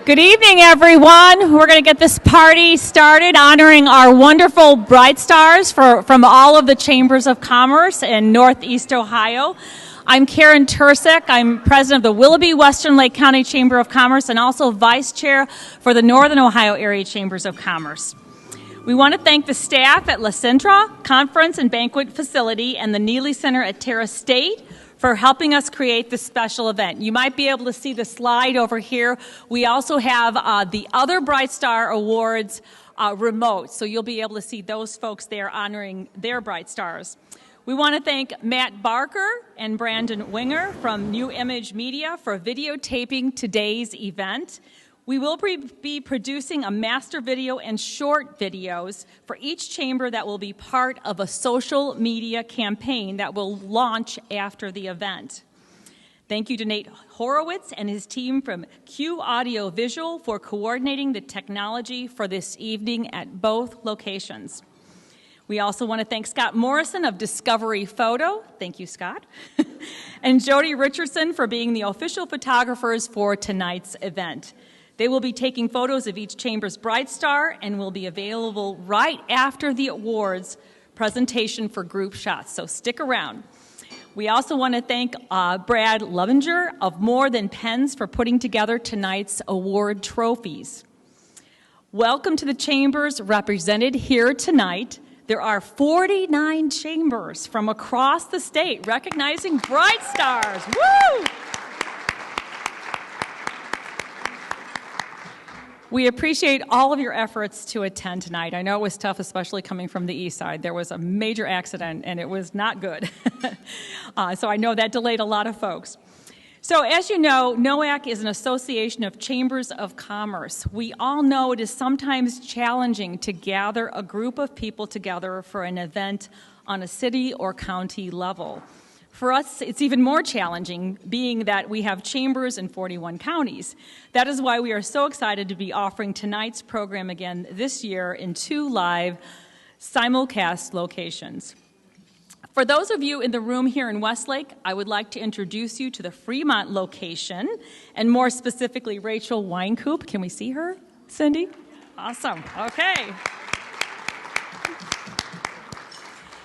Good evening, everyone. We're going to get this party started honoring our wonderful Bright Stars from all of the Chambers of Commerce in Northeast Ohio. I'm Karen Tursek. I'm president of the Willoughby-Western Lake County Chamber of Commerce and also vice chair for the Northern Ohio Area Chambers of Commerce. We want to thank the staff at LaCentre Conference and Banquet Facility and the Neely Center at Terra State for helping us create this special event. You might be able to see the slide over here. We also have the other Bright Star Awards remote, so you'll be able to see those folks there honoring their Bright Stars. We want to thank Matt Barker and Brandon Winger from New Image Media for videotaping today's event. We will be producing a master video and short videos for each chamber that will be part of a social media campaign that will launch after the event. Thank you to Nate Horowitz and his team from Q Audio Visual for coordinating the technology for this evening at both locations. We also want to thank Scott Morrison of Discovery Photo, thank you, Scott, and Jody Richardson for being the official photographers for tonight's event. They will be taking photos of each chamber's Bright Star and will be available right after the awards presentation for group shots, so stick around. We also want to thank Brad Lovinger of More Than Pens for putting together tonight's award trophies. Welcome to the chambers represented here tonight. There are 49 chambers from across the state recognizing Bright Stars. Woo! We appreciate all of your efforts to attend tonight. I know it was tough, especially coming from the east side. There was a major accident, and it was not good. So I know that delayed a lot of folks. So as you know, NOACC is an association of chambers of commerce. We all know it is sometimes challenging to gather a group of people together for an event on a city or county level. For us, it's even more challenging, being that we have chambers in 41 counties. That is why we are so excited to be offering tonight's program again this year in 2 live simulcast locations. For those of you in the room here in Westlake, I would like to introduce you to the Fremont location, and more specifically, Rachel Weinkoop. Can we see her, Cindy? Awesome. Okay.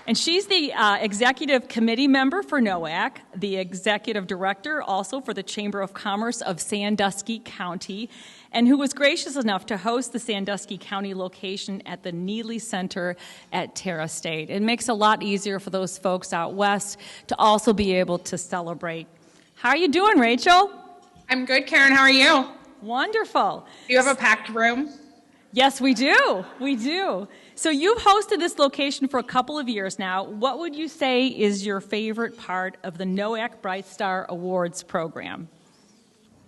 And she's the executive committee member for NOACC, the executive director also for the Chamber of Commerce of Sandusky County, and who was gracious enough to host the Sandusky County location at the Neely Center at Terra State. It makes it a lot easier for those folks out west to also be able to celebrate. How are you doing, Rachel? I'm good, Karen. How are you? Wonderful. Do you have a packed room? Yes, we do. We do. So you've hosted this location for a couple of years now. What would you say is your favorite part of the NOACC Bright Star Awards program?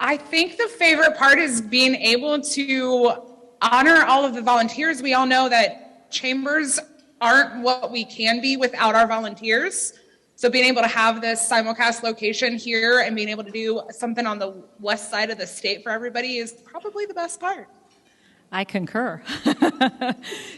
I think the favorite part is being able to honor all of the volunteers. We all know that chambers aren't what we can be without our volunteers. So being able to have this simulcast location here and being able to do something on the west side of the state for everybody is probably the best part. I concur.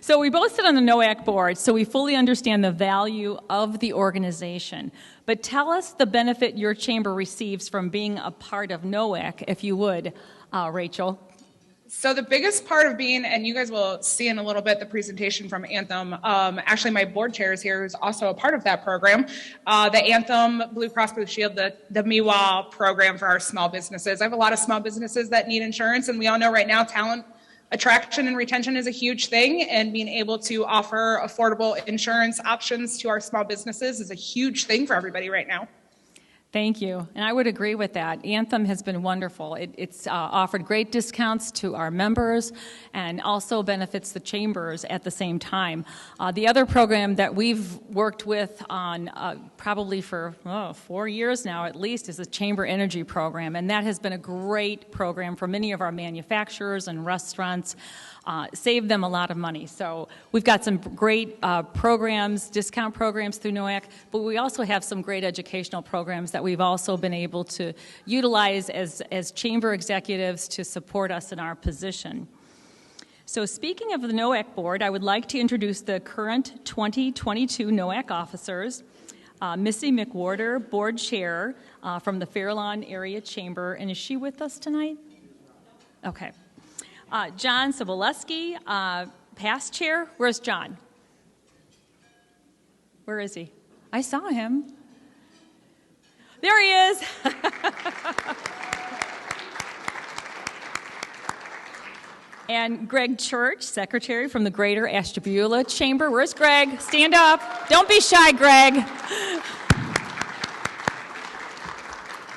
So we both sit on the NOACC board, so we fully understand the value of the organization. But tell us the benefit your chamber receives from being a part of NOACC, if you would, Rachel. So the biggest part of being, and you guys will see in a little bit the presentation from Anthem, actually my board chair is here, who's also a part of that program, the Anthem Blue Cross Blue Shield, the MIWA program for our small businesses. I have a lot of small businesses that need insurance, and we all know right now talent attraction and retention is a huge thing, and being able to offer affordable insurance options to our small businesses is a huge thing for everybody right now. Thank you, and I would agree with that. Anthem has been wonderful. It's offered great discounts to our members and also benefits the chambers at the same time. The other program that we've worked with on probably for 4 years now at least is the Chamber Energy Program, and that has been a great program for many of our manufacturers and restaurants. Saved them a lot of money. So we've got some great programs, discount programs through NOACC, but we also have some great educational programs that we've also been able to utilize as chamber executives to support us in our position. So speaking of the NOACC board, I would like to introduce the current 2022 NOACC officers. Missy McWhorter, board chair from the Fairlawn Area Chamber, and is she with us tonight? Okay. John Soboleski, past chair. Where's John? Where is he? I saw him. There he is. And Greg Church, secretary from the Greater Ashtabula Chamber. Where's Greg? Stand up. Don't be shy, Greg.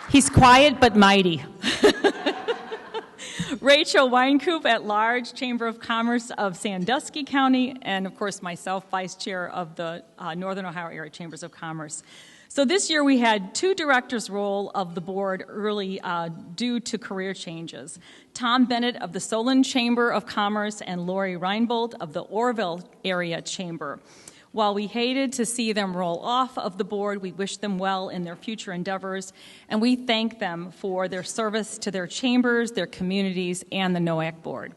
He's quiet but mighty. Rachel Weinkoop at large, Chamber of Commerce of Sandusky County, and of course myself, vice chair of the Northern Ohio Area Chambers of Commerce. So this year we had 2 directors roll of the board early due to career changes. Tom Bennett of the Solon Chamber of Commerce and Lori Reinbold of the Orville Area Chamber. While we hated to see them roll off of the board, we wish them well in their future endeavors, and we thank them for their service to their chambers, their communities, and the NOACC board.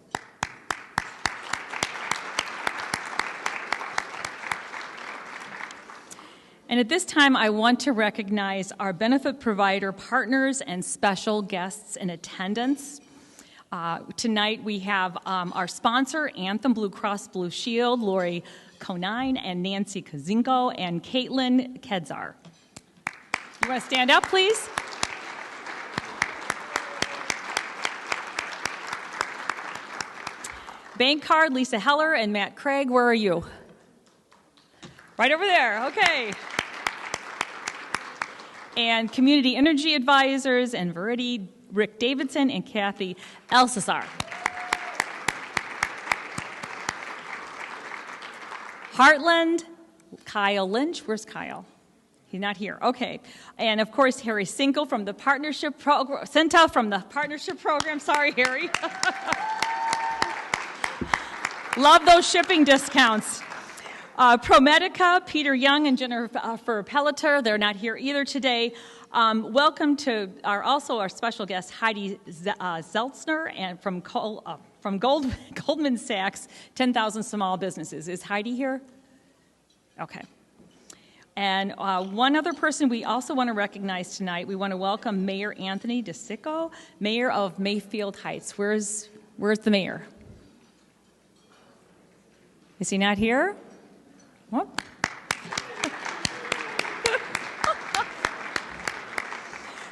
And at this time, I want to recognize our benefit provider partners and special guests in attendance. Tonight we have our sponsor, Anthem Blue Cross Blue Shield, Lori Conine and Nancy Kazinko, and Caitlin Kedzar. You want to stand up, please? Bank card, Lisa Heller and Matt Craig, where are you? Right over there, okay. And Community Energy Advisors and Verity, Rick Davidson and Kathy Elsasar. Heartland, Kyle Lynch. Where's Kyle? He's not here. Okay. And of course, Harry Sinkel from the partnership program. Senta from the partnership program. Sorry, Harry. Love those shipping discounts. ProMedica, Peter Young and Jennifer Pelletier. They're not here either today. Welcome to our special guest, Heidi Zeltzner, and from Goldman Sachs, 10,000 Small Businesses. Is Heidi here? Okay. And one other person we also want to recognize tonight, we want to welcome Mayor Anthony DeSicco, Mayor of Mayfield Heights. Where's the mayor? Is he not here? What?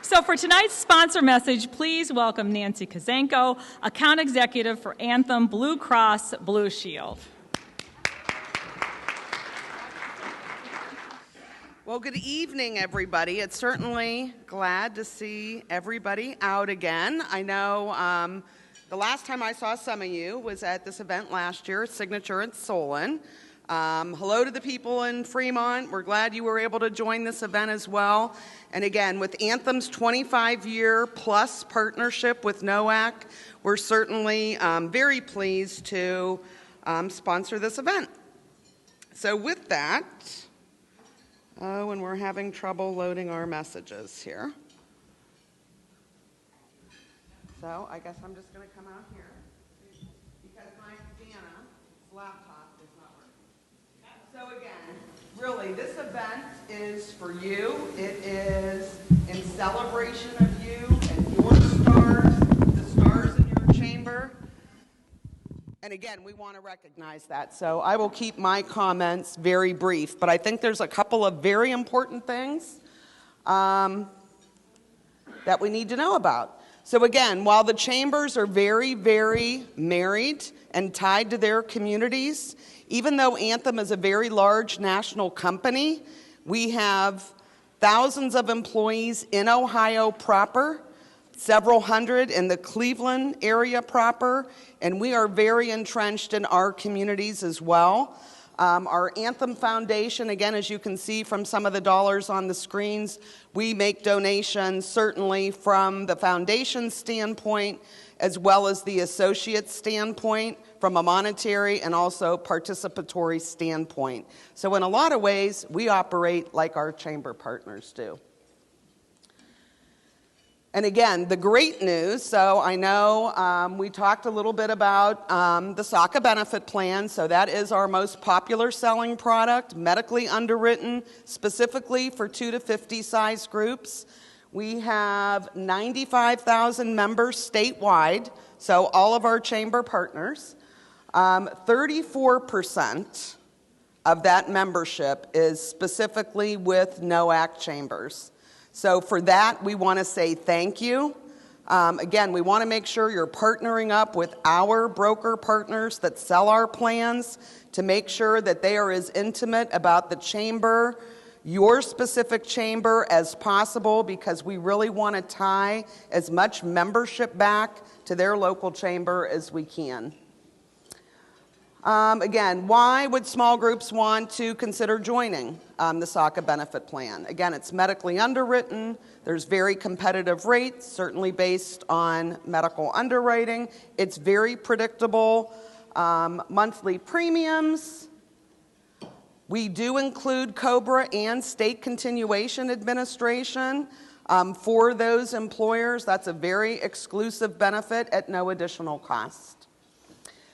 So for tonight's sponsor message, please welcome Nancy Kazenko, Account Executive for Anthem Blue Cross Blue Shield. Well, good evening, everybody. It's certainly glad to see everybody out again. I know the last time I saw some of you was at this event last year, Signature at Solon. Hello to the people in Fremont. We're glad you were able to join this event as well. And again, with Anthem's 25-year plus partnership with NOACC, we're certainly very pleased to sponsor this event. So with that, and we're having trouble loading our messages here. So I guess I'm just going to come out here because my Dana's laptop is not working. So again, really, this event is for you. It is in celebration of you and your stars, the stars in your chamber. And again, we want to recognize that. So I will keep my comments very brief, but I think there's a couple of very important things that we need to know about. So again, while the chambers are very, very married and tied to their communities, even though Anthem is a very large national company, we have thousands of employees in Ohio proper, several hundred in the Cleveland area proper, and we are very entrenched in our communities as well. Our Anthem Foundation, again, as you can see from some of the dollars on the screens, we make donations certainly from the foundation standpoint as well as the associate standpoint from a monetary and also participatory standpoint. So in a lot of ways, we operate like our chamber partners do. And again, the great news, so I know we talked a little bit about the SACA benefit plan, so that is our most popular selling product, medically underwritten, specifically for 2 to 50 size groups. We have 95,000 members statewide So all of our chamber partners, 34% of that membership is specifically with NOACC chambers. So for that, we want to say thank you. Again, we want to make sure you're partnering up with our broker partners that sell our plans to make sure that they are as intimate about the chamber, your specific chamber, as possible, because we really want to tie as much membership back to their local chamber as we can. Again, why would small groups want to consider joining the SACA benefit plan? Again, it's medically underwritten. There's very competitive rates, certainly based on medical underwriting. It's very predictable monthly premiums. We do include COBRA and state continuation administration for those employers. That's a very exclusive benefit at no additional cost.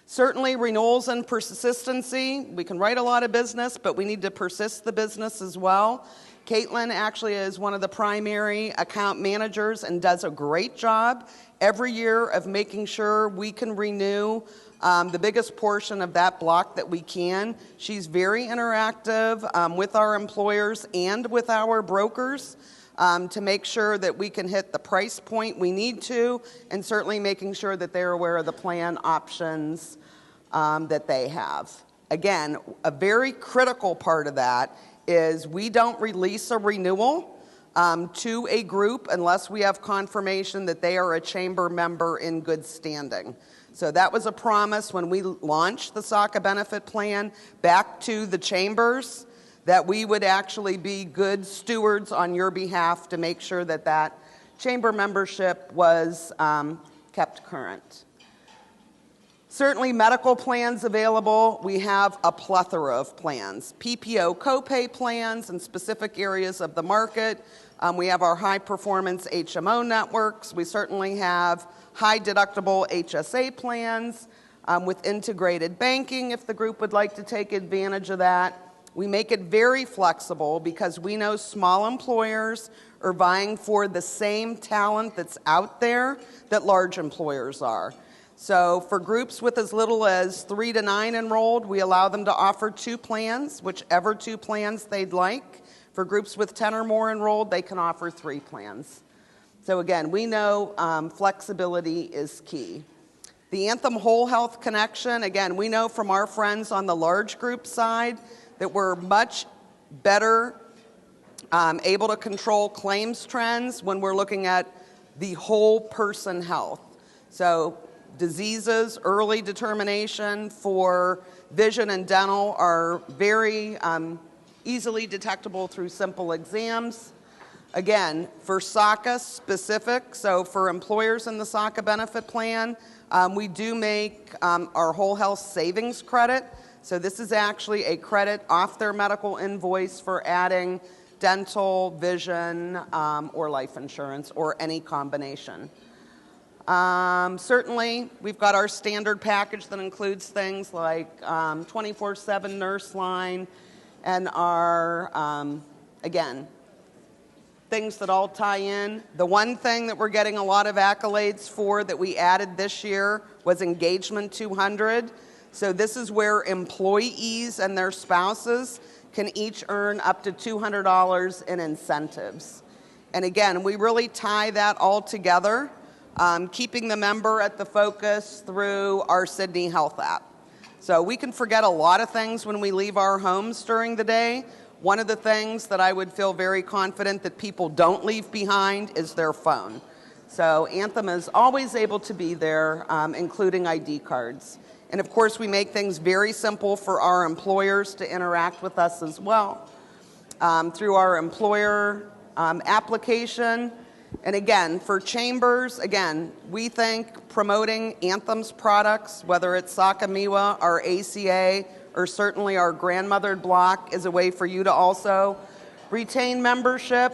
Certainly, renewals and persistency. We can write a lot of business, but we need to persist the business as well. Caitlin actually is one of the primary account managers and does a great job every year of making sure we can renew the biggest portion of that block that we can. She's very interactive with our employers and with our brokers to make sure that we can hit the price point we need to, and certainly making sure that they're aware of the plan options that they have. Again, a very critical part of that is we don't release a renewal to a group unless we have confirmation that they are a chamber member in good standing. So that was a promise when we launched the SACA benefit plan back to the chambers, that we would actually be good stewards on your behalf to make sure that that chamber membership was kept current. Certainly medical plans available. We have a plethora of plans. PPO copay plans in specific areas of the market. We have our high performance HMO networks. We certainly have high deductible HSA plans with integrated banking if the group would like to take advantage of that. We make it very flexible because we know small employers are vying for the same talent that's out there that large employers are. So for groups with as little as 3 to 9 enrolled, we allow them to offer 2 plans, whichever 2 plans they'd like. For groups with 10 or more enrolled, they can offer 3 plans. So again, we know flexibility is key. The Anthem Whole Health Connection, again, we know from our friends on the large group side that we're much better able to control claims trends when we're looking at the whole person health. So diseases, early determination for vision and dental are very easily detectable through simple exams. Again, for SACA specific, so for employers in the SACA benefit plan, we do make our whole health savings credit. So this is actually a credit off their medical invoice for adding dental, vision, or life insurance, or any combination. Certainly, we've got our standard package that includes things like 24/7 nurse line and our, again, things that all tie in. The one thing that we're getting a lot of accolades for that we added this year was Engagement 200. So this is where employees and their spouses can each earn up to $200 in incentives. And again, we really tie that all together, keeping the member at the focus through our Sydney Health app. So we can forget a lot of things when we leave our homes during the day. One of the things that I would feel very confident that people don't leave behind is their phone. So Anthem is always able to be there, including ID cards. And of course, we make things very simple for our employers to interact with us as well through our employer application. And again, for chambers, again, we think promoting Anthem's products, whether it's SACA MIWA, our ACA, or certainly our grandmothered block, is a way for you to also retain membership.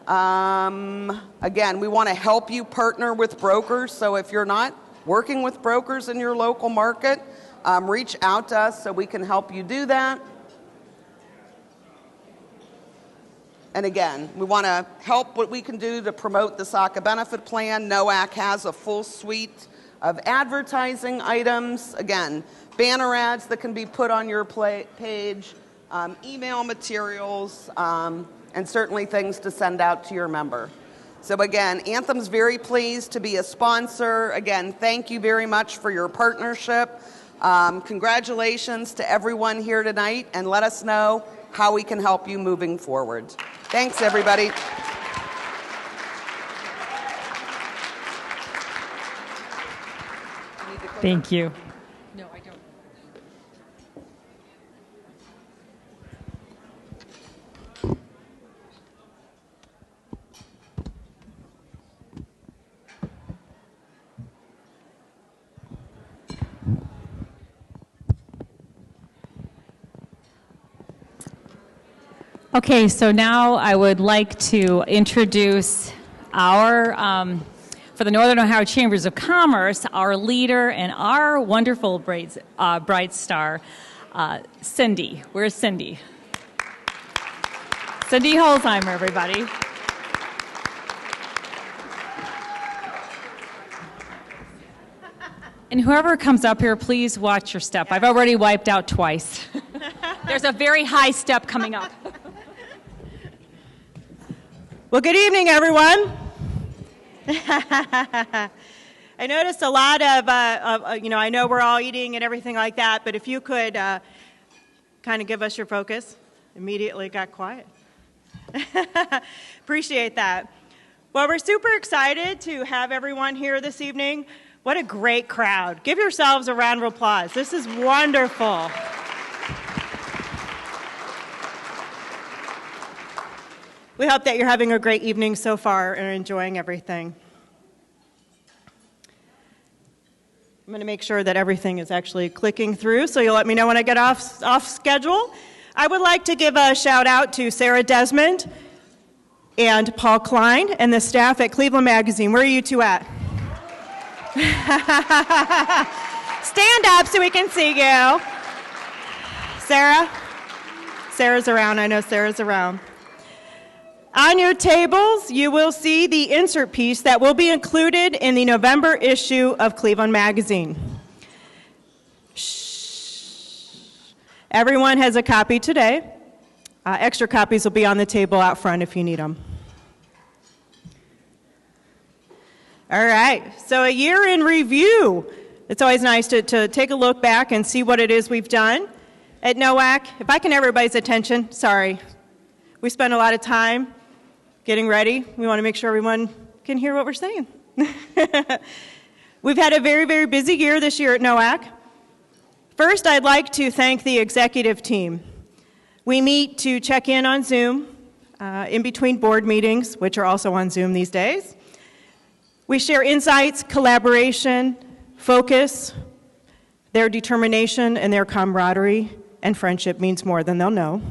Again, we want to help you partner with brokers. So if you're not working with brokers in your local market, reach out to us so we can help you do that. And again, we want to help what we can do to promote the SACA benefit plan. NOACC has a full suite of advertising items, again, banner ads that can be put on your page, email materials, and certainly things to send out to your member. So again, Anthem's very pleased to be a sponsor. Again, thank you very much for your partnership. Congratulations to everyone here tonight, and let us know how we can help you moving forward. Thanks, everybody. Thank you. No, I don't. Okay, so now I would like to introduce our, for the Northern Ohio Chambers of Commerce, our leader and our wonderful Bright Star, Cindy. Where's Cindy? Cindy Holzheimer, everybody. And whoever comes up here, please watch your step. I've already wiped out twice. There's a very high step coming up. Well, good evening, everyone. I noticed a lot of, I know we're all eating and everything like that, but if you could kind of give us your focus. Immediately got quiet. Appreciate that. Well, we're super excited to have everyone here this evening. What a great crowd. Give yourselves a round of applause. This is wonderful. We hope that you're having a great evening so far and enjoying everything. I'm going to make sure that everything is actually clicking through, so you'll let me know when I get off schedule. I would like to give a shout out to Sarah Desmond and Paul Klein and the staff at Cleveland Magazine. Where are you two at? Stand up so we can see you. Sarah? Sarah's around. I know Sarah's around. On your tables, you will see the insert piece that will be included in the November issue of Cleveland Magazine. Shh. Everyone has a copy today. Extra copies will be on the table out front if you need them. All right, so a year in review. It's always nice to take a look back and see what it is we've done at NOACC. If I can have everybody's attention, sorry. We spent a lot of time getting ready. We want to make sure everyone can hear what we're saying. We've had a very, very busy year this year at NOACC. First, I'd like to thank the executive team. We meet to check in on Zoom in between board meetings, which are also on Zoom these days. We share insights, collaboration, focus. Their determination and their camaraderie and friendship means more than they'll know.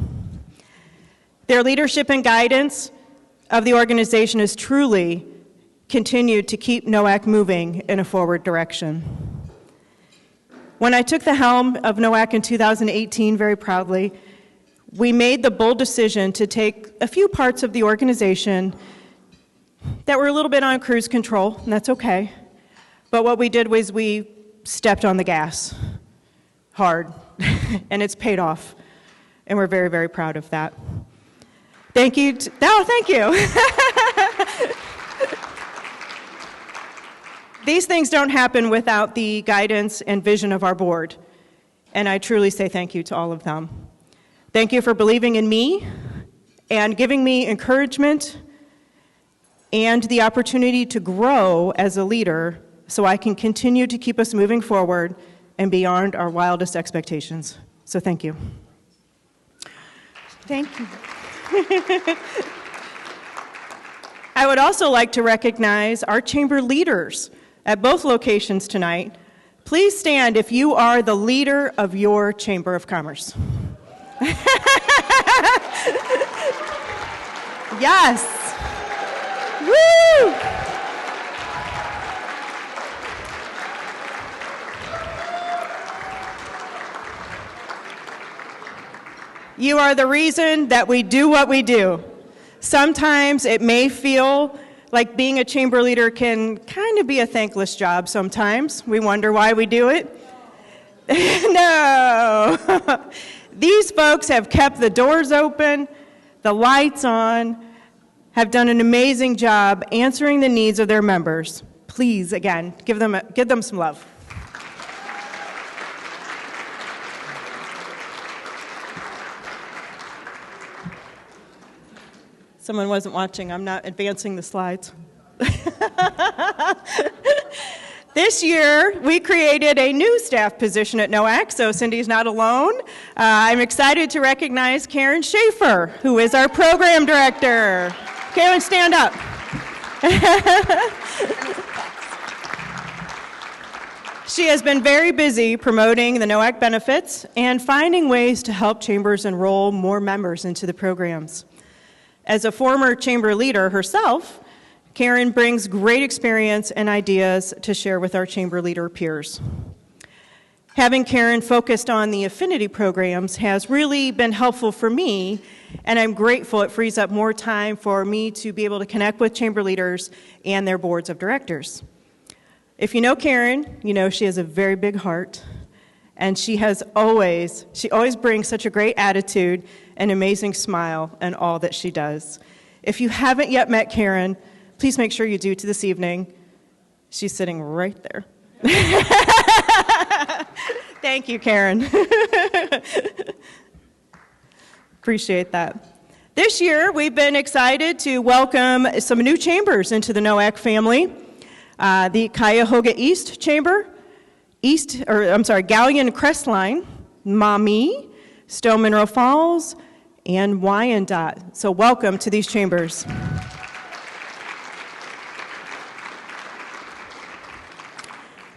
Their leadership and guidance of the organization has truly continued to keep NOACC moving in a forward direction. When I took the helm of NOACC in 2018, very proudly, we made the bold decision to take a few parts of the organization that were a little bit on cruise control, and that's okay. But what we did was we stepped on the gas hard, and it's paid off. And we're very, very proud of that. Thank you. Thank you. These things don't happen without the guidance and vision of our board. And I truly say thank you to all of them. Thank you for believing in me and giving me encouragement and the opportunity to grow as a leader so I can continue to keep us moving forward and beyond our wildest expectations. So thank you. Thank you. I would also like to recognize our chamber leaders at both locations tonight. Please stand if you are the leader of your Chamber of Commerce. Yes. Woo! You are the reason that we do what we do. Sometimes it may feel like being a chamber leader can kind of be a thankless job sometimes. We wonder why we do it. No. These folks have kept the doors open, the lights on, have done an amazing job answering the needs of their members. Please, again, give them some love. Someone wasn't watching. I'm not advancing the slides. This year, we created a new staff position at NOACC, so Cindy's not alone. I'm excited to recognize Karen Schaefer, who is our program director. Karen, stand up. She has been very busy promoting the NOACC benefits and finding ways to help chambers enroll more members into the programs. As a former chamber leader herself, Karen brings great experience and ideas to share with our chamber leader peers. Having Karen focused on the affinity programs has really been helpful for me, and I'm grateful it frees up more time for me to be able to connect with chamber leaders and their boards of directors. If you know Karen, you know she has a very big heart, and she always brings such a great attitude and amazing smile in all that she does. If you haven't yet met Karen, please make sure you do to this evening. She's sitting right there. Thank you, Karen. Appreciate that. This year, we've been excited to welcome some new chambers into the NOACC family. The Cuyahoga East Chamber, Galleon Crestline, Maumee, Stone Mineral Falls, and Wyandotte. So welcome to these chambers.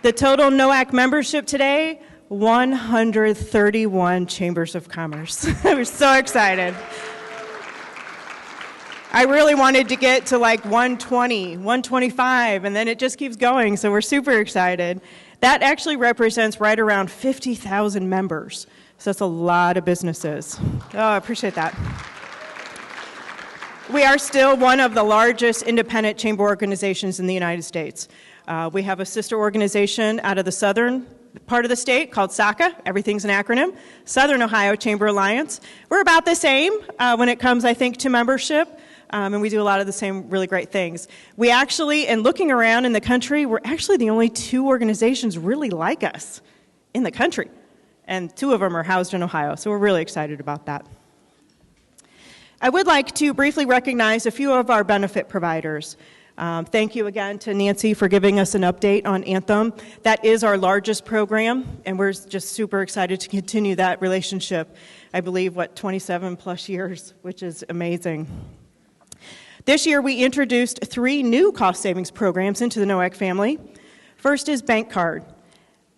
The total NOACC membership today, 131 chambers of commerce. We're so excited. I really wanted to get to like 120, 125, and then it just keeps going, so we're super excited. That actually represents right around 50,000 members. So that's a lot of businesses. Oh, I appreciate that. We are still one of the largest independent chamber organizations in the United States. We have a sister organization out of the southern part of the state called SACA. Everything's an acronym. Southern Ohio Chamber Alliance. We're about the same when it comes, I think, to membership. And we do a lot of the same really great things. We actually, in looking around in the country, we're actually the only two organizations really like us in the country. And two of them are housed in Ohio, so we're really excited about that. I would like to briefly recognize a few of our benefit providers. Thank you again to Nancy for giving us an update on Anthem. That is our largest program, and we're just super excited to continue that relationship. I believe, 27 plus years, which is amazing. This year, we introduced 3 new cost savings programs into the NOACC family. First is Bank Card.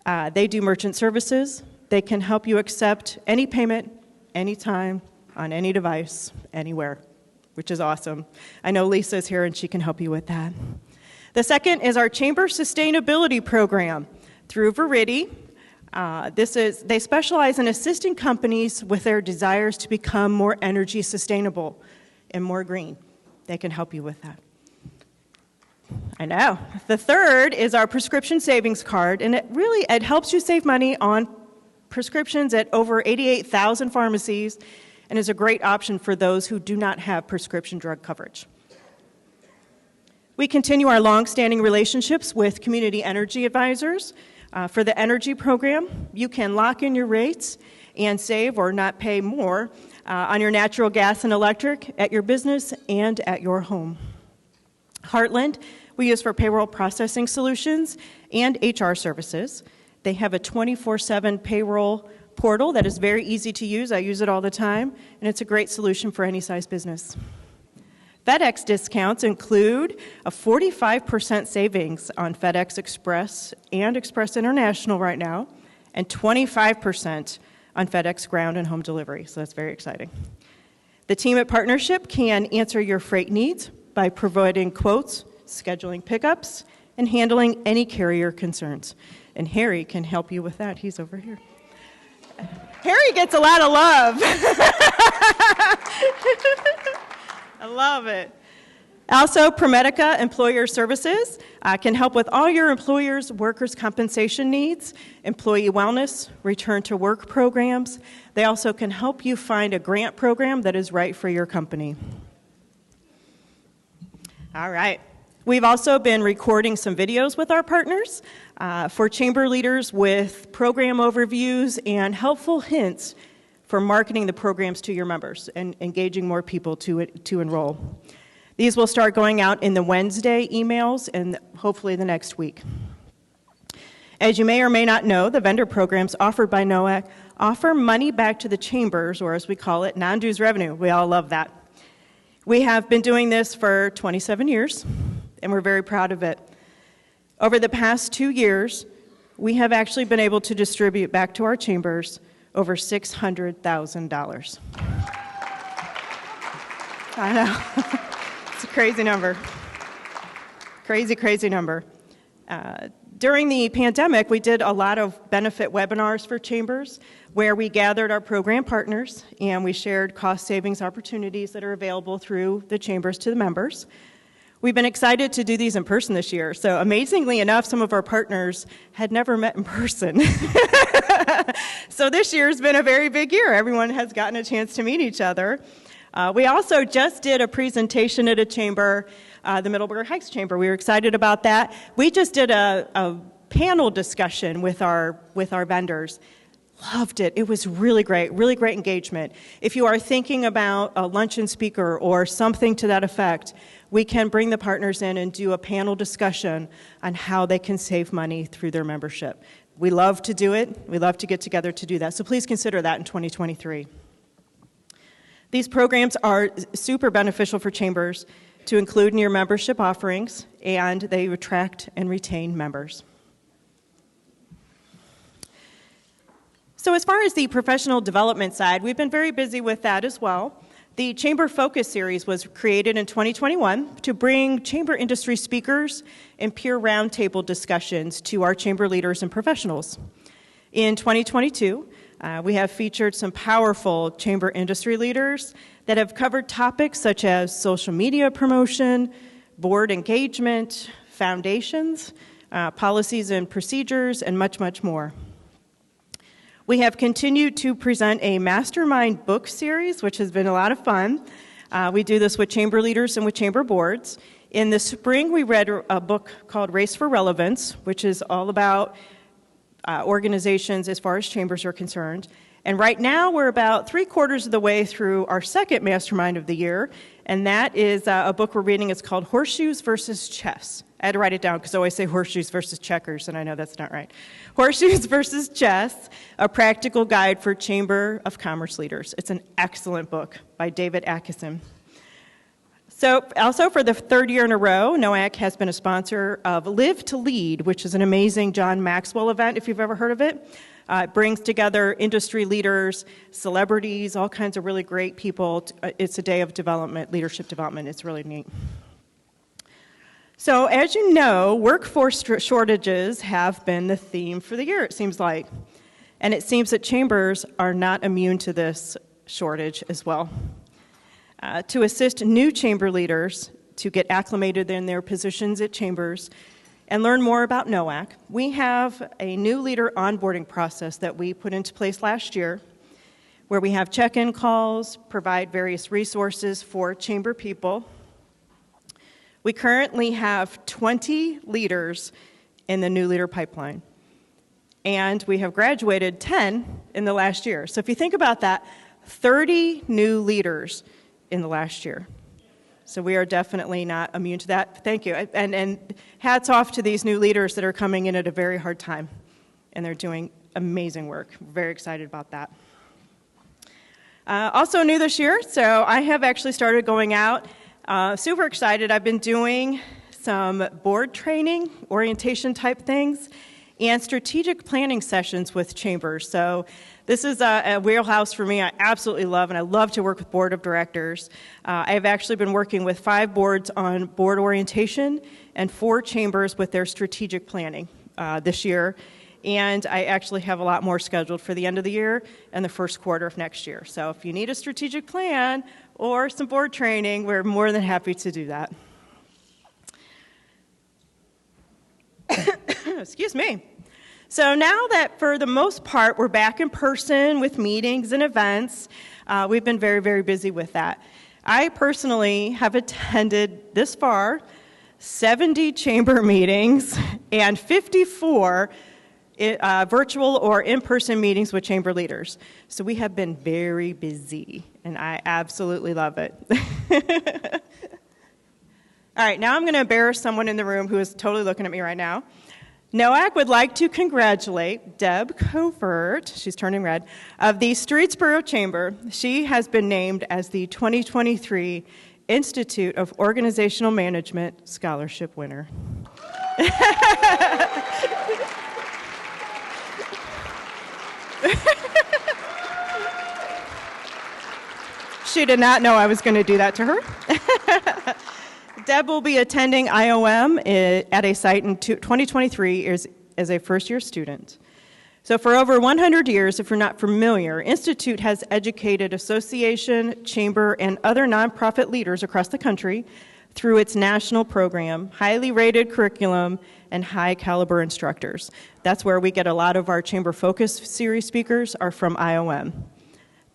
They do merchant services. They can help you accept any payment, anytime, on any device, anywhere, which is awesome. I know Lisa's here, and she can help you with that. The second is our Chamber Sustainability Program through Verity. They specialize in assisting companies with their desires to become more energy sustainable and more green. They can help you with that. I know. The third is our prescription savings card, and it helps you save money on prescriptions at over 88,000 pharmacies and is a great option for those who do not have prescription drug coverage. We continue our long-standing relationships with community energy advisors. For the energy program, you can lock in your rates and save or not pay more on your natural gas and electric at your business and at your home. Heartland, we use for payroll processing solutions and HR services. They have a 24/7 payroll portal that is very easy to use. I use it all the time, and it's a great solution for any size business. FedEx discounts include a 45% savings on FedEx Express and Express International right now, and 25% on FedEx Ground and Home Delivery, so that's very exciting. The team at Partnership can answer your freight needs by providing quotes, scheduling pickups, and handling any carrier concerns. And Harry can help you with that. He's over here. Harry gets a lot of love. I love it. Also, ProMedica Employer Services can help with all your employer's workers' compensation needs, employee wellness, return to work programs. They also can help you find a grant program that is right for your company. All right. We've also been recording some videos with our partners for chamber leaders with program overviews and helpful hints for marketing the programs to your members and engaging more people to enroll. These will start going out in the Wednesday emails and hopefully the next week. As you may or may not know, the vendor programs offered by NOACC offer money back to the chambers, or as we call it, non-dues revenue. We all love that. We have been doing this for 27 years, and we're very proud of it. Over the past 2 years, we have actually been able to distribute back to our chambers over $600,000. I know. It's a crazy number. Crazy number. During the pandemic, we did a lot of benefit webinars for chambers where we gathered our program partners and we shared cost savings opportunities that are available through the chambers to the members. We've been excited to do these in person this year. So amazingly enough, some of our partners had never met in person. So this year's been a very big year. Everyone has gotten a chance to meet each other. We also just did a presentation at a chamber, the Middleburg Heights Chamber. We were excited about that. We just did a panel discussion with our vendors. Loved it. It was really great engagement. If you are thinking about a luncheon speaker or something to that effect, we can bring the partners in and do a panel discussion on how they can save money through their membership. We love to do it. We love to get together to do that. So please consider that in 2023. These programs are super beneficial for chambers to include in your membership offerings, and they attract and retain members. So as far as the professional development side, we've been very busy with that as well. The Chamber Focus Series was created in 2021 to bring chamber industry speakers and peer roundtable discussions to our chamber leaders and professionals. In 2022, we have featured some powerful chamber industry leaders that have covered topics such as social media promotion, board engagement, foundations, policies and procedures, and much, much more. We have continued to present a mastermind book series, which has been a lot of fun. We do this with chamber leaders and with chamber boards. In the spring, we read a book called Race for Relevance, which is all about organizations as far as chambers are concerned. And right now, we're about 3/4 of the way through our second mastermind of the year, and that is a book we're reading. It's called Horseshoes versus Chess. I had to write it down because I always say horseshoes versus checkers, and I know that's not right. Horseshoes versus Chess, a practical guide for Chamber of Commerce leaders. It's an excellent book by David Atkinson. So also for the 3rd year in a row, NOACC has been a sponsor of Live to Lead, which is an amazing John Maxwell event, if you've ever heard of it. It brings together industry leaders, celebrities, all kinds of really great people. It's a day of development, leadership development. It's really neat. So as you know, workforce shortages have been the theme for the year, it seems like. And it seems that chambers are not immune to this shortage as well. To assist new chamber leaders to get acclimated in their positions at chambers and learn more about NOACC, we have a new leader onboarding process that we put into place last year where we have check-in calls, provide various resources for chamber people. We currently have 20 leaders in the new leader pipeline, and we have graduated 10 in the last year. So if you think about that, 30 new leaders in the last year. So we are definitely not immune to that. Thank you. And hats off to these new leaders that are coming in at a very hard time, and they're doing amazing work. We're very excited about that. Also new this year, so I have actually started going out. Super excited. I've been doing some board training, orientation type things, and strategic planning sessions with chambers. So this is a wheelhouse for me I absolutely love, and I love to work with board of directors. I've actually been working with 5 boards on board orientation and 4 chambers with their strategic planning this year. And I actually have a lot more scheduled for the end of the year and the first quarter of next year. So if you need a strategic plan or some board training, we're more than happy to do that. Excuse me. So now that for the most part we're back in person with meetings and events, we've been very, very busy with that. I personally have attended this far 70 chamber meetings and 54 virtual or in-person meetings with chamber leaders. So we have been very busy, and I absolutely love it. All right, now I'm going to embarrass someone in the room who is totally looking at me right now. NOACC would like to congratulate Deb Covert, she's turning red, of the Streetsboro Chamber. She has been named as the 2023 Institute of Organizational Management Scholarship winner. She did not know I was going to do that to her. Deb will be attending IOM at a site in 2023 as a first-year student. So for over 100 years, if you're not familiar, Institute has educated association, chamber, and other nonprofit leaders across the country through its national program, highly rated curriculum, and high-caliber instructors. That's where we get a lot of our Chamber Focus Series speakers are from IOM.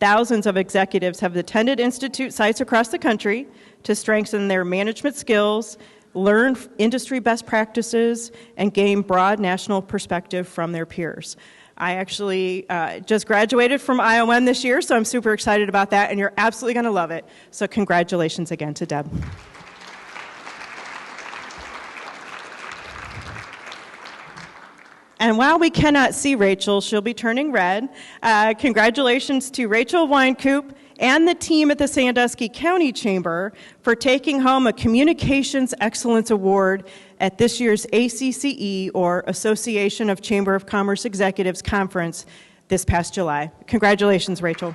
Thousands of executives have attended Institute sites across the country to strengthen their management skills, learn industry best practices, and gain broad national perspective from their peers. I actually just graduated from IOM this year, so I'm super excited about that, and you're absolutely going to love it. So congratulations again to Deb. And while we cannot see Rachel, she'll be turning red. Congratulations to Rachel Weinkoop and the team at the Sandusky County Chamber for taking home a Communications Excellence Award at this year's ACCE, or Association of Chamber of Commerce Executives Conference this past July. Congratulations, Rachel.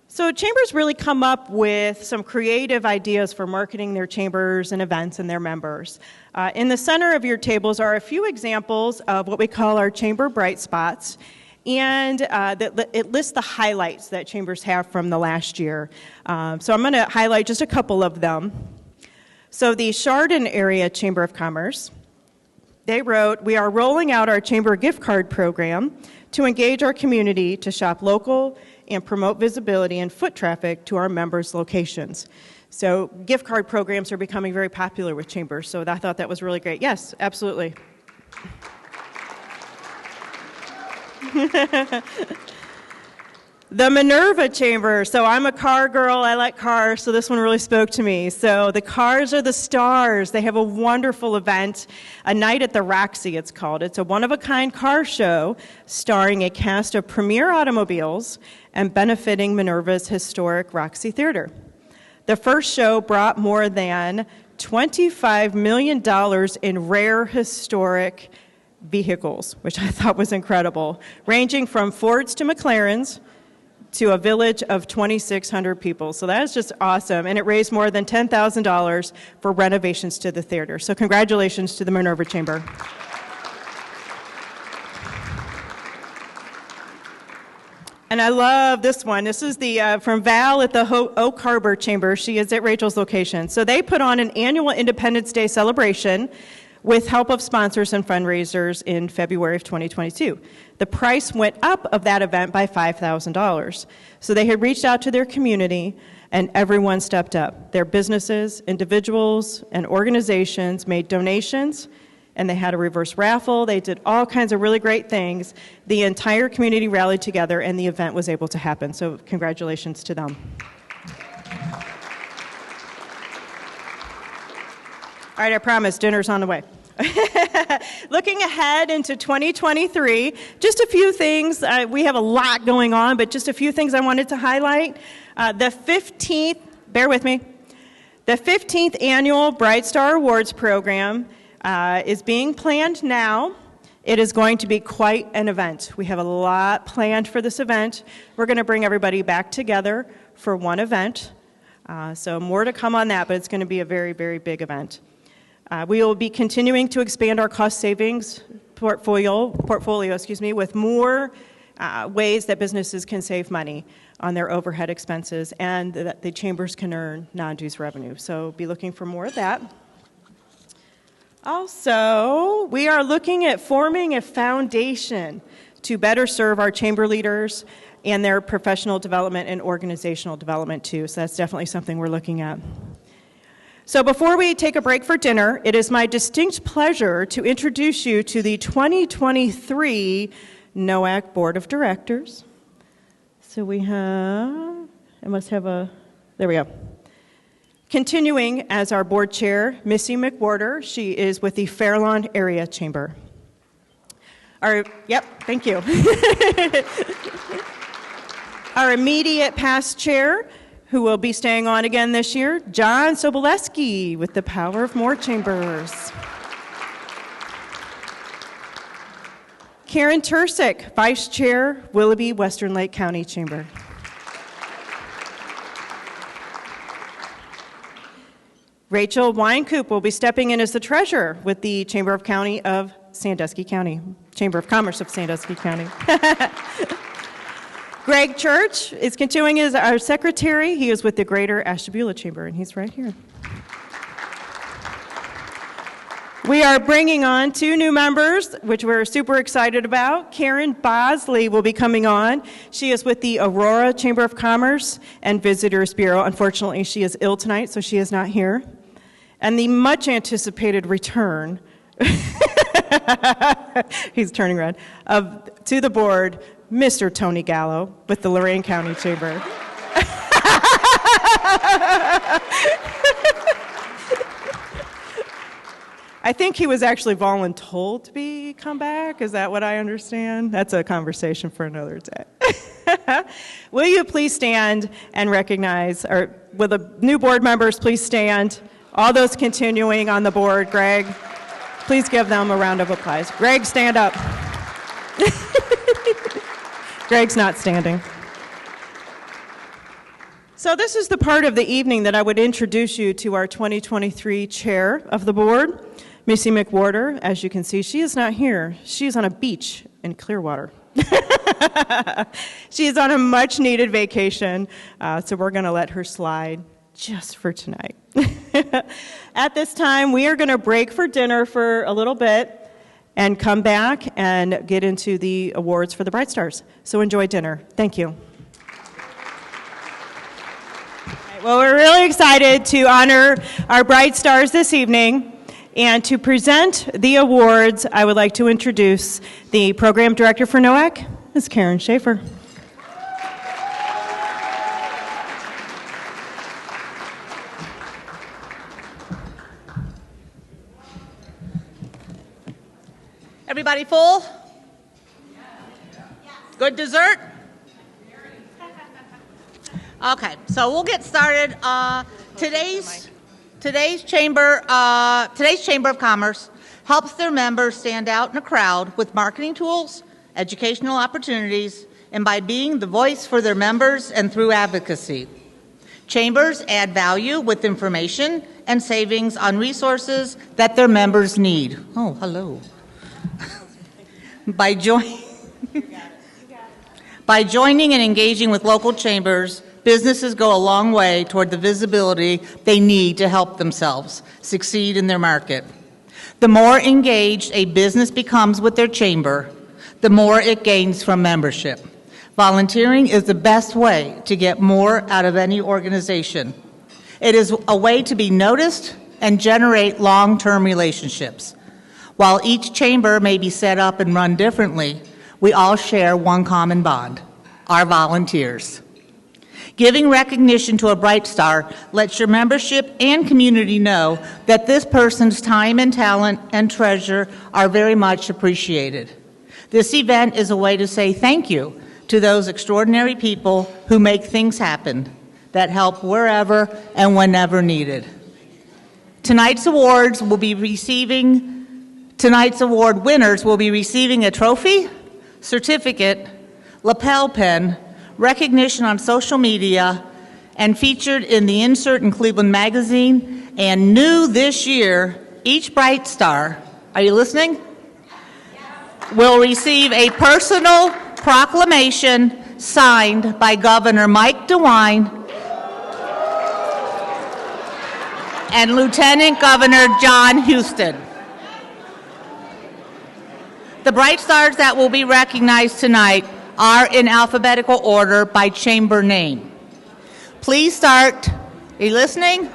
So chambers really come up with some creative ideas for marketing their chambers and events and their members. In the center of your tables are a few examples of what we call our chamber bright spots, and it lists the highlights that chambers have from the last year. So I'm going to highlight just a couple of them. So the Chardon Area Chamber of Commerce, they wrote, "We are rolling out our chamber gift card program to engage our community to shop local and promote visibility and foot traffic to our members' locations." So gift card programs are becoming very popular with chambers, so I thought that was really great. Yes, absolutely. The Minerva Chamber. So I'm a car girl. I like cars, so this one really spoke to me. So the Cars Are the Stars. They have a wonderful event, A Night at the Roxy it's called. It's a one-of-a-kind car show starring a cast of premier automobiles and benefiting Minerva's historic Roxy Theater. The first show brought more than $25 million in rare historic vehicles, which I thought was incredible, ranging from Fords to McLarens, to a village of 2,600 people. So that is just awesome. And it raised more than $10,000 for renovations to the theater. So congratulations to the Minerva Chamber. And I love this one. This is from Val at the Oak Harbor Chamber. She is at Rachel's location. So they put on an annual Independence Day celebration with help of sponsors and fundraisers in February of 2022. The price went up of that event by $5,000. So they had reached out to their community, and everyone stepped up. Their businesses, individuals, and organizations made donations, and they had a reverse raffle. They did all kinds of really great things. The entire community rallied together, and the event was able to happen. So congratulations to them. All right, I promise, dinner's on the way. Looking ahead into 2023, just a few things. We have a lot going on, but just a few things I wanted to highlight. The 15th, bear with me, the 15th annual Bright Star Awards program is being planned now. It is going to be quite an event. We have a lot planned for this event. We're going to bring everybody back together for one event. So more to come on that, but it's going to be a very, very big event. We will be continuing to expand our cost savings portfolio, with more ways that businesses can save money on their overhead expenses and that the chambers can earn non-dues revenue. So be looking for more of that. Also, we are looking at forming a foundation to better serve our chamber leaders and their professional development and organizational development too. So that's definitely something we're looking at. So before we take a break for dinner, it is my distinct pleasure to introduce you to the 2023 NOACC Board of Directors. So we have, there we go. Continuing as our board chair, Missy McWhorter. She is with the Fairlawn Area Chamber. Thank you. Our immediate past chair, who will be staying on again this year, John Soboleski with the Power of More Chambers. Karen Tursick, Vice Chair, Willoughby Western Lake County Chamber. Rachel Weinkoop will be stepping in as the treasurer with the Chamber of Commerce of Sandusky County. Greg Church is continuing as our secretary. He is with the Greater Ashtabula Chamber, and he's right here. We are bringing on 2 new members, which we're super excited about. Karen Bosley will be coming on. She is with the Aurora Chamber of Commerce and Visitors Bureau. Unfortunately, she is ill tonight, so she is not here. And the much anticipated return, he's turning red, to the board, Mr. Tony Gallo with the Lorain County Chamber. I think he was actually voluntold to come back. Is that what I understand? That's a conversation for another day. Will you please stand and recognize, or will the new board members please stand? All those continuing on the board, Greg, please give them a round of applause. Greg, stand up. Greg's not standing. So this is the part of the evening that I would introduce you to our 2023 chair of the board, Missy McWhorter. As you can see, she is not here. She's on a beach in Clearwater. She is on a much-needed vacation, so we're going to let her slide just for tonight. At this time, we are going to break for dinner for a little bit and come back and get into the awards for the Bright Stars. So enjoy dinner. Thank you. Well, we're really excited to honor our Bright Stars this evening. And to present the awards, I would like to introduce the Program Director for NOACC, Ms. Karen Schaefer. Everybody full? Good dessert? Okay, so we'll get started. Today's Chamber of Commerce helps their members stand out in a crowd with marketing tools, educational opportunities, and by being the voice for their members and through advocacy. Chambers add value with information and savings on resources that their members need. Oh, hello. By joining and engaging with local chambers, businesses go a long way toward the visibility they need to help themselves succeed in their market. The more engaged a business becomes with their chamber, the more it gains from membership. Volunteering is the best way to get more out of any organization. It is a way to be noticed and generate long-term relationships. While each chamber may be set up and run differently, we all share one common bond: our volunteers. Giving recognition to a Bright Star lets your membership and community know that this person's time and talent and treasure are very much appreciated. This event is a way to say thank you to those extraordinary people who make things happen, that help wherever and whenever needed. Tonight's award winners will be receiving a trophy, certificate, lapel pin, recognition on social media, and featured in the insert in Cleveland Magazine. And new this year, each Bright Star, are you listening? Will receive a personal proclamation signed by Governor Mike DeWine and Lieutenant Governor John Husted. The Bright Stars that will be recognized tonight are in alphabetical order by chamber name. Please start. Are you listening?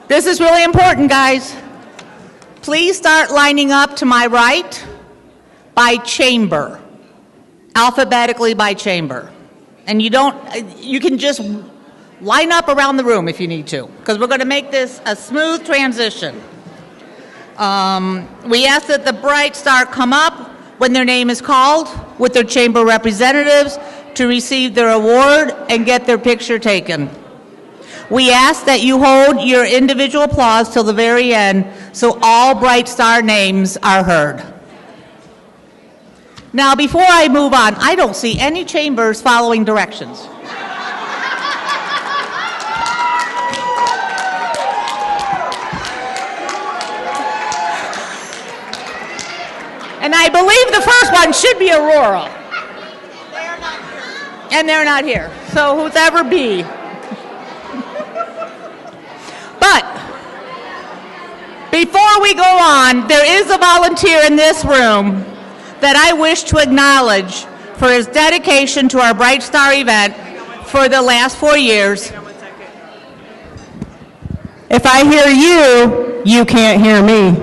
This is really important, guys. Please start lining up to my right by chamber, alphabetically by chamber. And you can just line up around the room if you need to, because we're going to make this a smooth transition. We ask that the Bright Star come up when their name is called with their chamber representatives to receive their award and get their picture taken. We ask that you hold your individual applause till the very end so all Bright Star names are heard. Now, before I move on, I don't see any chambers following directions. And I believe the first one should be Aurora. They're not here. And they're not here. So who's ever be. But before we go on, there is a volunteer in this room that I wish to acknowledge for his dedication to our Bright Star event for the last 4 years. If I hear you, you can't hear me.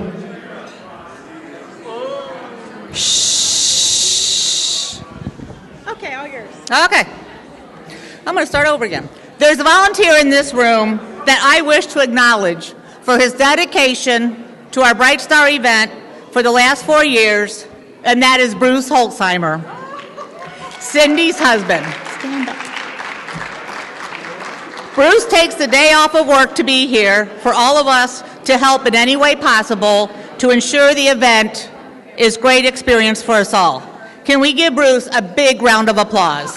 Shh. Okay, all yours. Okay. I'm going to start over again. There's a volunteer in this room that I wish to acknowledge for his dedication to our Bright Star event for the last 4 years, and that is Bruce Holzheimer, Cindy's husband. Stand up. Bruce takes the day off of work to be here for all of us to help in any way possible to ensure the event is a great experience for us all. Can we give Bruce a big round of applause?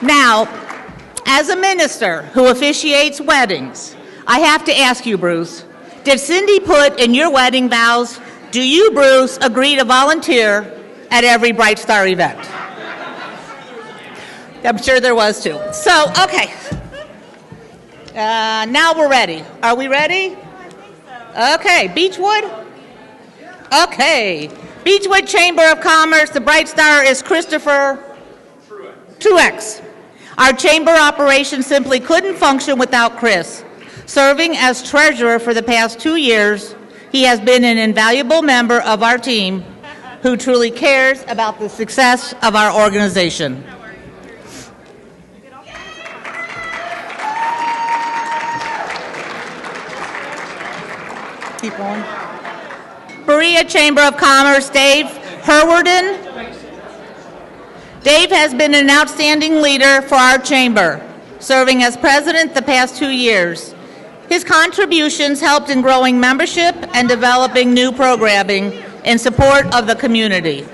Now, as a minister who officiates weddings, I have to ask you, Bruce, did Cindy put in your wedding vows, do you, Bruce, agree to volunteer at every Bright Star event? I'm sure there was too. So, okay. Now we're ready. Are we ready? I think so. Okay, Beechwood? Okay. Beechwood Chamber of Commerce, the Bright Star is Christopher Truex. Our chamber operation simply couldn't function without Chris. Serving as treasurer for the past 2 years, he has been an invaluable member of our team who truly cares about the success of our organization. Keep going. Berea Chamber of Commerce, Dave Herwarden. Dave has been an outstanding leader for our chamber, serving as president the past 2 years. His contributions helped in growing membership and developing new programming in support of the community.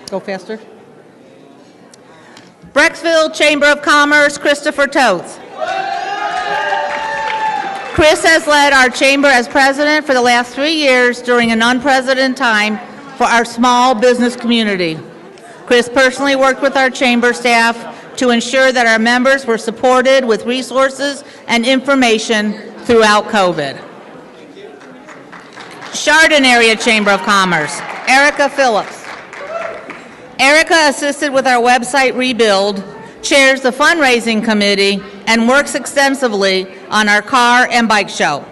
Go faster. Brecksville Chamber of Commerce, Christopher Toth. Chris has led our chamber as president for the last 3 years during an unprecedented time for our small business community. Chris personally worked with our chamber staff to ensure that our members were supported with resources and information throughout COVID. Chardon Area Chamber of Commerce, Erica Phillips. Erica assisted with our website rebuild, chairs the fundraising committee, and works extensively on our car and bike show.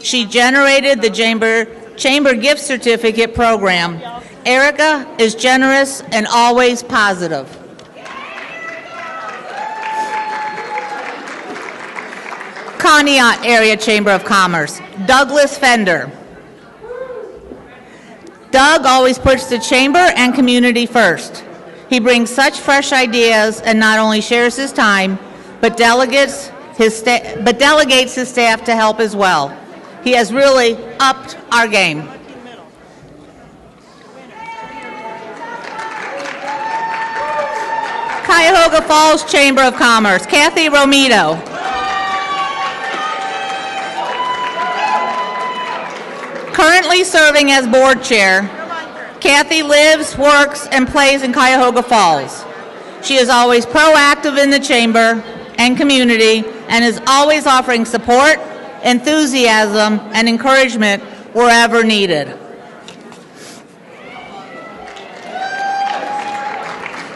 She generated the Chamber Gift Certificate program. Erica is generous and always positive. Conneaut Area Chamber of Commerce, Douglas Fender. Doug always puts the chamber and community first. He brings such fresh ideas and not only shares his time, but delegates his staff to help as well. He has really upped our game. Cuyahoga Falls Chamber of Commerce, Kathy Romito. Currently serving as board chair, Kathy lives, works, and plays in Cuyahoga Falls. She is always proactive in the chamber and community and is always offering support, enthusiasm, and encouragement wherever needed.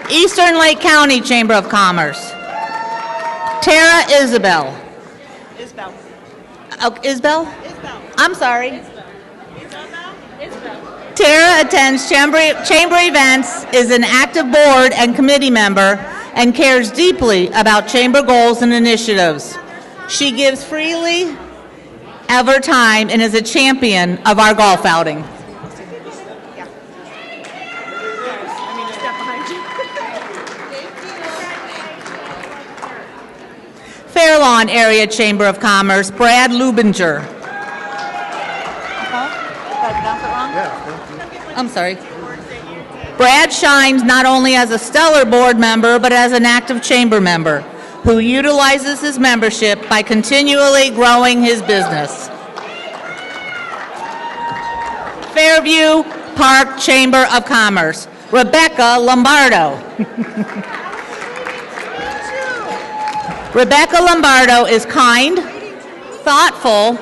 Eastern Lake County Chamber of Commerce, Tara Isabel. Isabel. Oh, Isabel? Isabel. I'm sorry. Isabel. Tara attends chamber events, is an active board and committee member, and cares deeply about chamber goals and initiatives. She gives freely of her time and is a champion of our golf outing. Fairlawn Area Chamber of Commerce, Brad Lubinger. I'm sorry. Brad shines not only as a stellar board member, but as an active chamber member who utilizes his membership by continually growing his business. Fairview Park Chamber of Commerce, Rebecca Lombardo. Rebecca Lombardo is kind, thoughtful,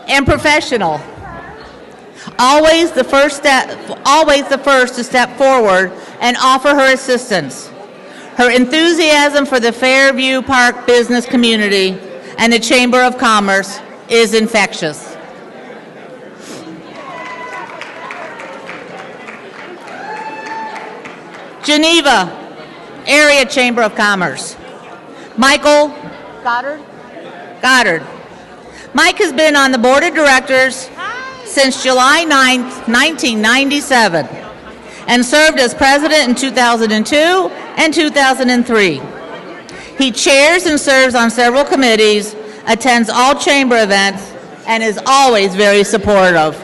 and professional. Always the first to step forward and offer her assistance. Her enthusiasm for the Fairview Park business community and the Chamber of Commerce is infectious. Geneva Area Chamber of Commerce, Michael Goddard. Mike has been on the board of directors since July 9th, 1997, and served as president in 2002 and 2003. He chairs and serves on several committees, attends all chamber events, and is always very supportive.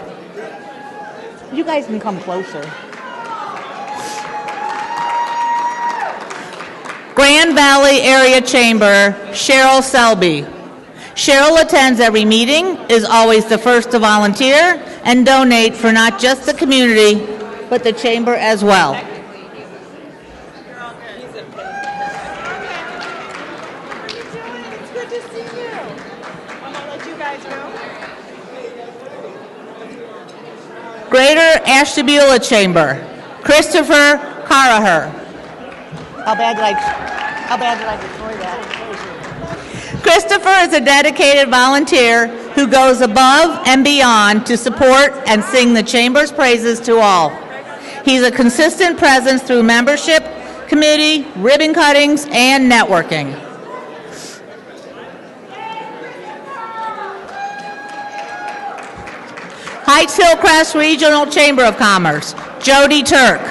You guys can come closer. Grand Valley Area Chamber, Cheryl Selby. Cheryl attends every meeting, is always the first to volunteer, and donate for not just the community, but the chamber as well. It's good to see you. I'm going to let you guys go. Greater Ashtabula Chamber, Christopher Caraher. How bad did I destroy that? Christopher is a dedicated volunteer who goes above and beyond to support and sing the chamber's praises to all. He's a consistent presence through membership, committee, ribbon cuttings, and networking. Heights Hillcrest Regional Chamber of Commerce, Jody Turk.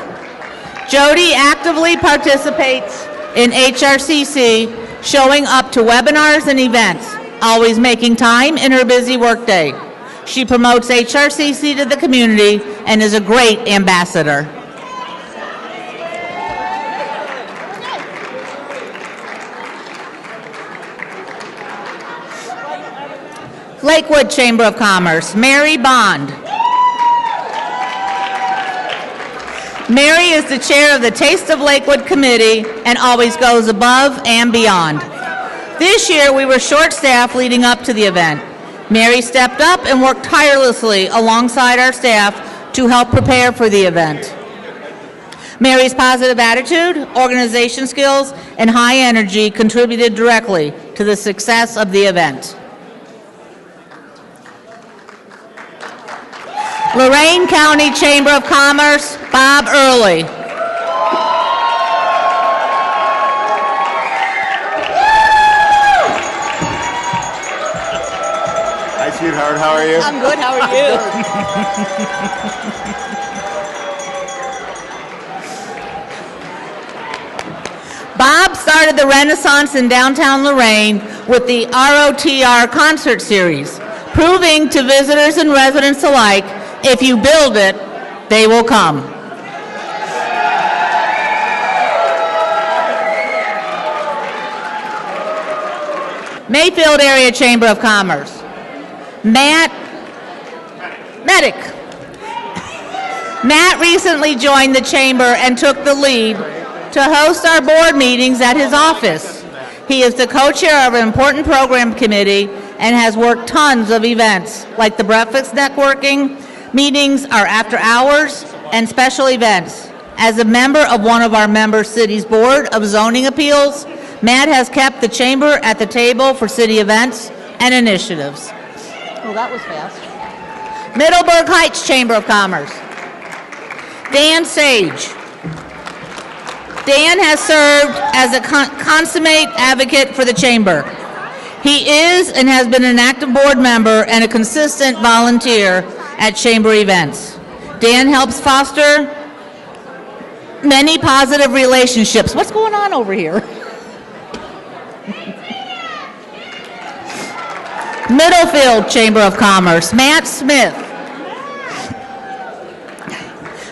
Jody actively participates in HRCC, showing up to webinars and events, always making time in her busy workday. She promotes HRCC to the community and is a great ambassador. Lakewood Chamber of Commerce, Mary Bond. Mary is the chair of the Taste of Lakewood Committee and always goes above and beyond. This year we were short-staffed leading up to the event. Mary stepped up and worked tirelessly alongside our staff to help prepare for the event. Mary's positive attitude, organization skills, and high energy contributed directly to the success of the event. Lorain County Chamber of Commerce, Bob Early. Hi, sweetheart. How are you? I'm good. How are you? Bob started the Renaissance in downtown Lorain with the ROTR concert series, proving to visitors and residents alike, if you build it, they will come. Mayfield Area Chamber of Commerce. Matt Medic. Matt recently joined the chamber and took the lead to host our board meetings at his office. He is the co-chair of an important program committee and has worked tons of events like the breakfast networking meetings, our after hours, and special events. As a member of one of our member cities' board of zoning appeals, Matt has kept the chamber at the table for city events and initiatives. Oh, that was fast. Middleburg Heights Chamber of Commerce. Dan Sage. Dan has served as a consummate advocate for the chamber. He is and has been an active board member and a consistent volunteer at chamber events. Dan helps foster many positive relationships. What's going on over here? Middlefield Chamber of Commerce, Matt Smith.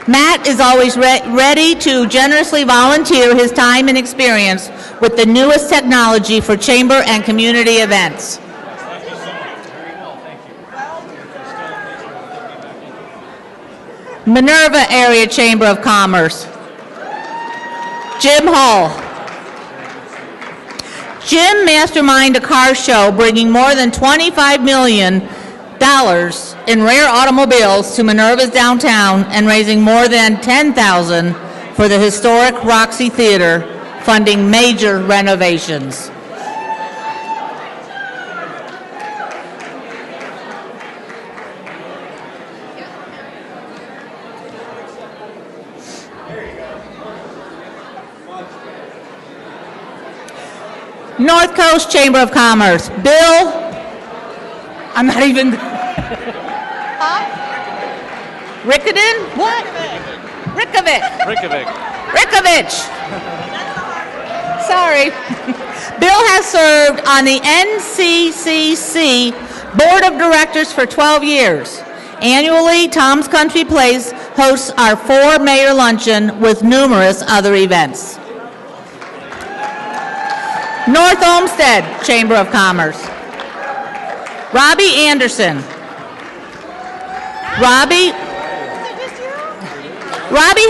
Matt is always ready to generously volunteer his time and experience with the newest technology for chamber and community events. Minerva Area Chamber of Commerce, Jim Hall. Jim masterminded a car show bringing more than $25 million in rare automobiles to Minerva's downtown and raising more than $10,000 for the historic Roxy Theater, funding major renovations. North Coast Chamber of Commerce, Bill, I'm not even, Rickadin? What? Rickovich. Sorry. Bill has served on the NCCC Board of Directors for 12 years. Annually, Tom's Country Place hosts our 4-mayor luncheon with numerous other events. North Olmsted Chamber of Commerce. Robbie Anderson. Robbie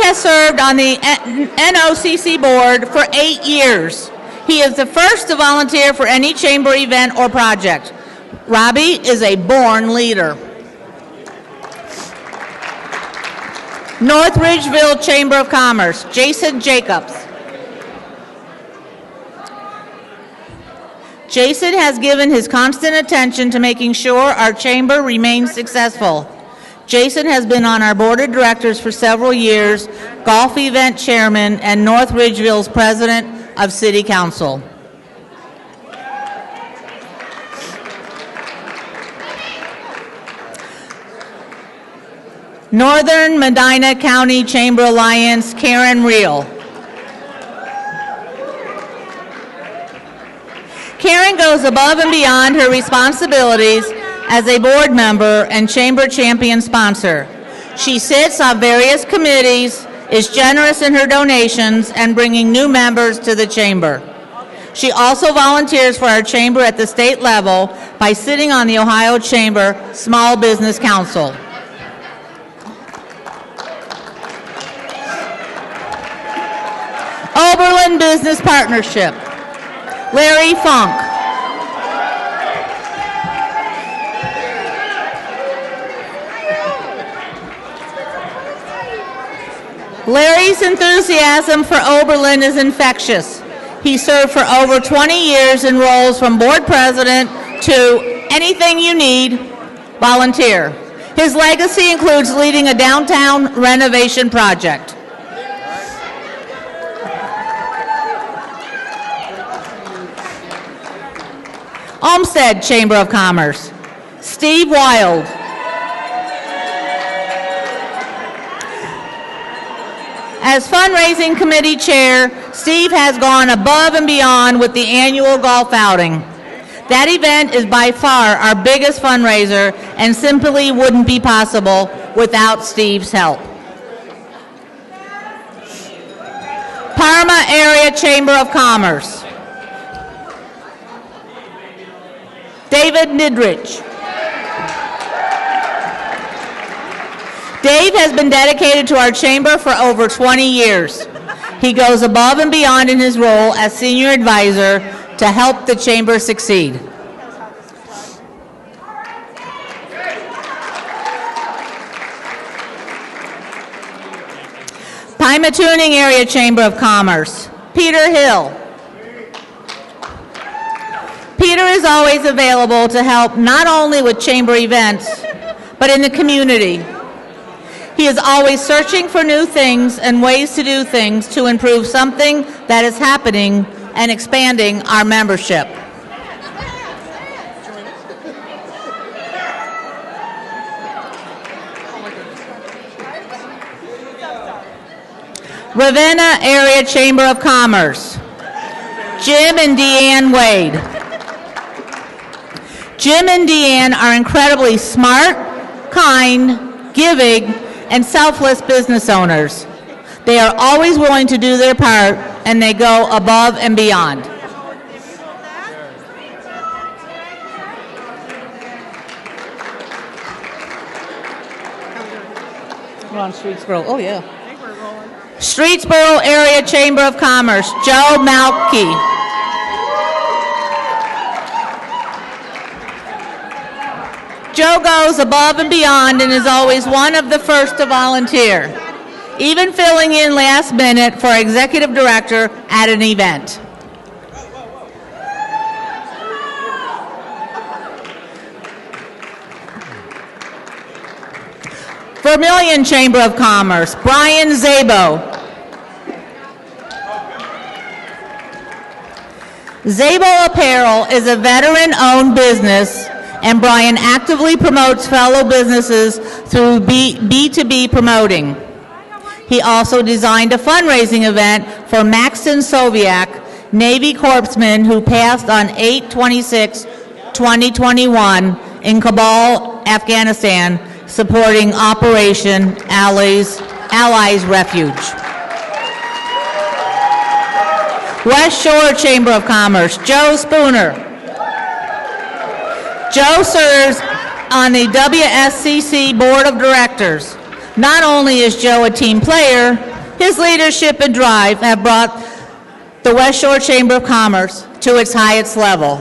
has served on the NOACC board for 8 years. He is the first to volunteer for any chamber event or project. Robbie is a born leader. North Ridgeville Chamber of Commerce, Jason Jacobs. Jason has given his constant attention to making sure our chamber remains successful. Jason has been on our board of directors for several years, golf event chairman, and North Ridgeville's president of city council. Northern Medina County Chamber Alliance, Karen Reel. Karen goes above and beyond her responsibilities as a board member and chamber champion sponsor. She sits on various committees, is generous in her donations, and bringing new members to the chamber. She also volunteers for our chamber at the state level by sitting on the Ohio Chamber Small Business Council. Oberlin Business Partnership, Larry Funk. Larry's enthusiasm for Oberlin is infectious. He served for over 20 years in roles from board president to anything you need, volunteer. His legacy includes leading a downtown renovation project. Olmsted Chamber of Commerce, Steve Wild. As fundraising committee chair, Steve has gone above and beyond with the annual golf outing. That event is by far our biggest fundraiser and simply wouldn't be possible without Steve's help. Parma Area Chamber of Commerce. David Nidrich. Dave has been dedicated to our chamber for over 20 years. He goes above and beyond in his role as senior advisor to help the chamber succeed. Pymatuning Area Chamber of Commerce, Peter Hill. Peter is always available to help not only with chamber events, but in the community. He is always searching for new things and ways to do things to improve something that is happening and expanding our membership. Ravenna Area Chamber of Commerce, Jim and Deanne Wade. Jim and Deanne are incredibly smart, kind, giving, and selfless business owners. They are always willing to do their part, and they go above and beyond. We're on Streetsboro. Oh, yeah. Streetsboro Area Chamber of Commerce, Joe Malky. Joe goes above and beyond and is always one of the first to volunteer, even filling in last minute for executive director at an event. Vermilion Chamber of Commerce, Brian Zabo. Zabo Apparel is a veteran-owned business, and Brian actively promotes fellow businesses through B2B promoting. He also designed a fundraising event for Maxton Soviak, Navy corpsman who passed on 8/26/2021 in Kabul, Afghanistan, supporting Operation Allies Refuge. West Shore Chamber of Commerce, Joe Spooner. Joe serves on the WSCC Board of Directors. Not only is Joe a team player, his leadership and drive have brought the West Shore Chamber of Commerce to its highest level.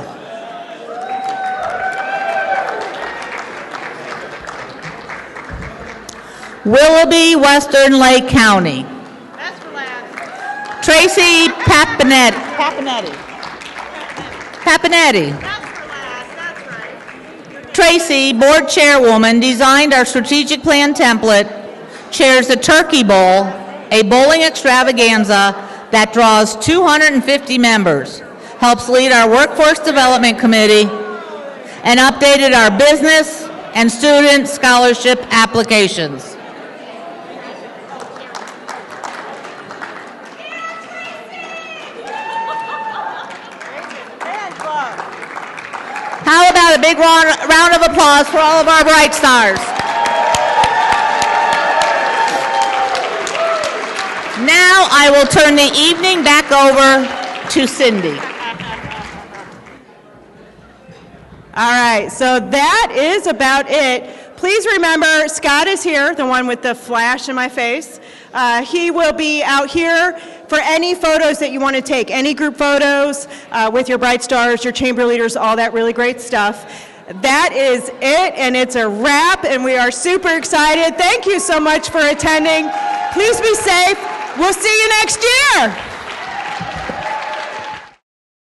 Willoughby, Western Lake County. That's for last. Tracy Papinetti. That's for last, that's right. Tracy, board chairwoman, designed our strategic plan template, chairs the Turkey Bowl, a bowling extravaganza that draws 250 members, helps lead our workforce development committee, and updated our business and student scholarship applications. How about a big round of applause for all of our Bright Stars? Now I will turn the evening back over to Cindy. All right, so that is about it. Please remember, Scott is here, the one with the flash in my face. He will be out here for any photos that you want to take, any group photos with your Bright Stars, your chamber leaders, all that really great stuff. That is it, and it's a wrap, and we are super excited. Thank you so much for attending. Please be safe. We'll see you next year.